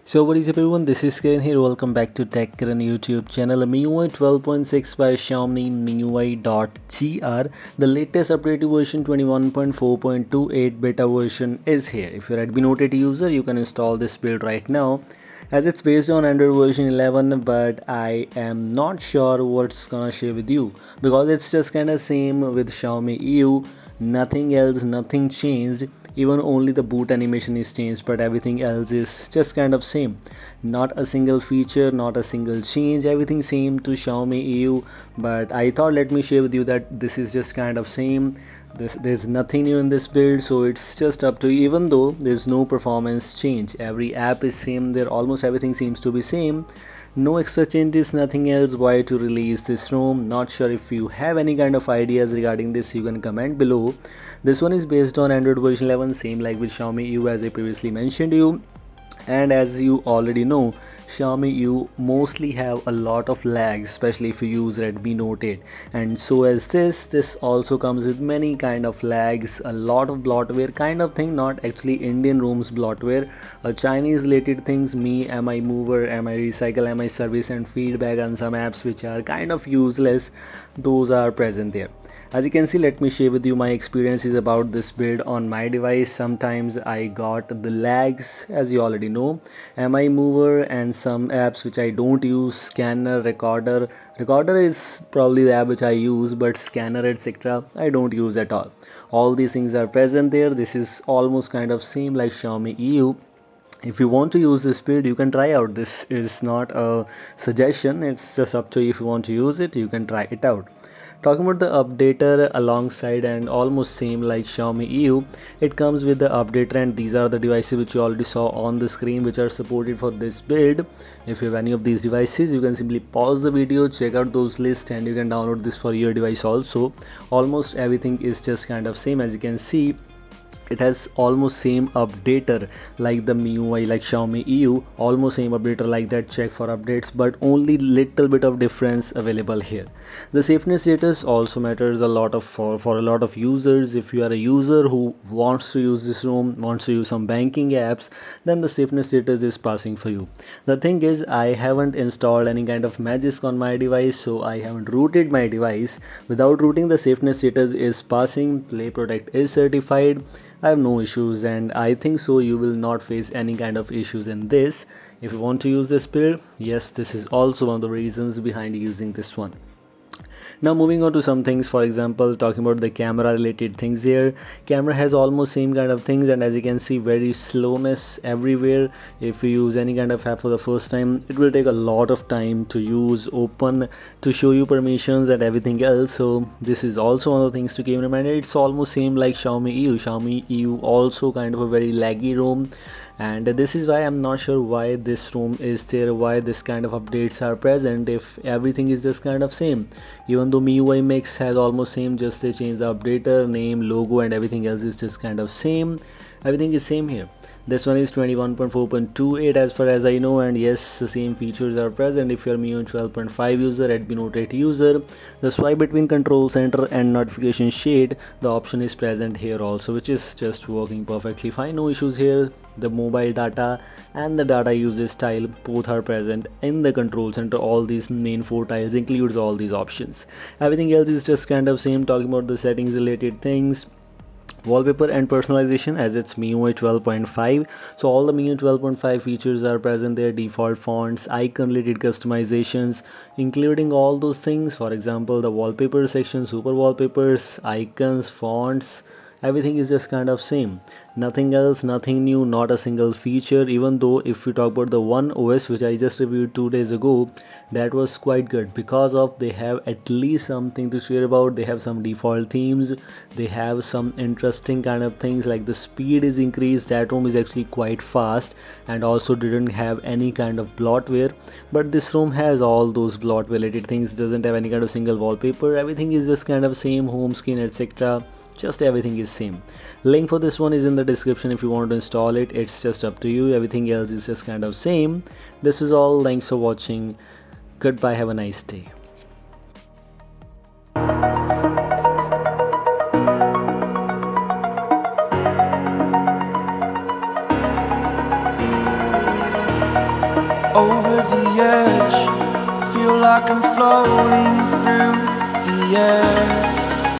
So what is up everyone, this is Kiran here. Welcome back to Tech Kiran YouTube channel. MIUI 12.6 by Xiaomi MIUI.gr. The latest updated version 21.4.28 beta version is here. If you're a Redmi Note 8 user, you can install this build right now as it's based on Android version 11, but I am not sure what's gonna share with you because it's just kinda same with Xiaomi EU. Nothing else, nothing changed. Even only the boot animation is changed, but everything else is just kind of same. Not a single feature, not a single change, everything same to Xiaomi EU. But I thought let me share with you that this is just kind of same. There's nothing new in this build, so it's just up to you. Even though there's no performance change, every app is same there, almost everything seems to be same. No extra changes, nothing else. Why to release this ROM? Not sure. If you have any kind of ideas regarding this, you can comment below. This one is based on Android version 11, same like with Xiaomi EU as I previously mentioned you. And as you already know, Xiaomi U mostly have a lot of lags, especially if you use Redmi Note 8. And so as this also comes with many kind of lags, a lot of bloatware kind of thing, not actually Indian ROMs bloatware, Chinese related things, Mi Mover, Mi Recycle, Mi Service and feedback and some apps which are kind of useless, those are present there. As you can see, let me share with you my experiences about this build on my device. Sometimes I got the lags, as you already know, Mi Mover and some apps which I don't use, Scanner, Recorder is probably the app which I use, but Scanner etc I don't use at all these things are present there. This is almost kind of same like Xiaomi EU. If you want to use this build, you can try out. This is not a suggestion, it's just up to you. If you want to use it, you can try it out. Talking about the updater alongside and almost same like Xiaomi EU, it comes with the updater, and these are the devices which you already saw on the screen which are supported for this build. If you have any of these devices, you can simply pause the video, check out those lists, and you can download this for your device also. Almost everything is just kind of same. As you can see, it has almost same updater like the MIUI, like Xiaomi EU, almost same updater like that. Check for updates, but only little bit of difference available here. The safety status also matters a lot of for a lot of users. If you are a user who wants to use this ROM, wants to use some banking apps, then the safety status is passing for you. The thing is, I haven't installed any kind of Magisk on my device, so I haven't rooted my device. Without rooting, the safety status is passing. Play Protect is certified. I have no issues, and I think so you will not face any kind of issues in this. If you want to use this build, yes, this is also one of the reasons behind using this one. Now moving on to some things, for example, talking about the camera related things here. Camera has almost same kind of things, and as you can see, very slowness everywhere. If you use any kind of app for the first time, it will take a lot of time to use, open, to show you permissions and everything else. So this is also one of the things to keep in mind. It's almost same like Xiaomi EU. Xiaomi EU also kind of a very laggy ROM, and this is why I'm not sure why this ROM is there, why this kind of updates are present if everything is just kind of same. Even though MIUI Mix has almost same, just they change the updater name, logo and everything else is just kind of same. Everything is same here. This one is 21.4.28 as far as I know, and yes, the same features are present if you're MIUI 12.5 user, Redmi Note 8 user. The swipe between control center and notification shade, the option is present here also, which is just working perfectly fine, no issues here. The mobile data and the data usage style both are present in the control center. All these main four tiles includes all these options. Everything else is just kind of same. Talking about the settings related things, wallpaper and personalization, as it's MIUI 12.5, so all the MIUI 12.5 features are present there. Default fonts, icon related customizations, including all those things. For example, the wallpaper section, super wallpapers, icons, fonts, everything is just kind of same. Nothing else, nothing new, not a single feature. Even though if we talk about the One OS which I just reviewed 2 days ago, that was quite good because of they have at least something to share about. They have some default themes, they have some interesting kind of things like the speed is increased. That ROM is actually quite fast and also didn't have any kind of bloatware, but this ROM has all those bloatware related things. Doesn't have any kind of single wallpaper. Everything is just kind of same, home screen etc, just everything is same. Link for this one is in the description if you want to install it. It's just up to you. Everything else is just kind of same. This is all. Thanks for watching. Goodbye, have a nice day. over the edge. Feel like I'm floating through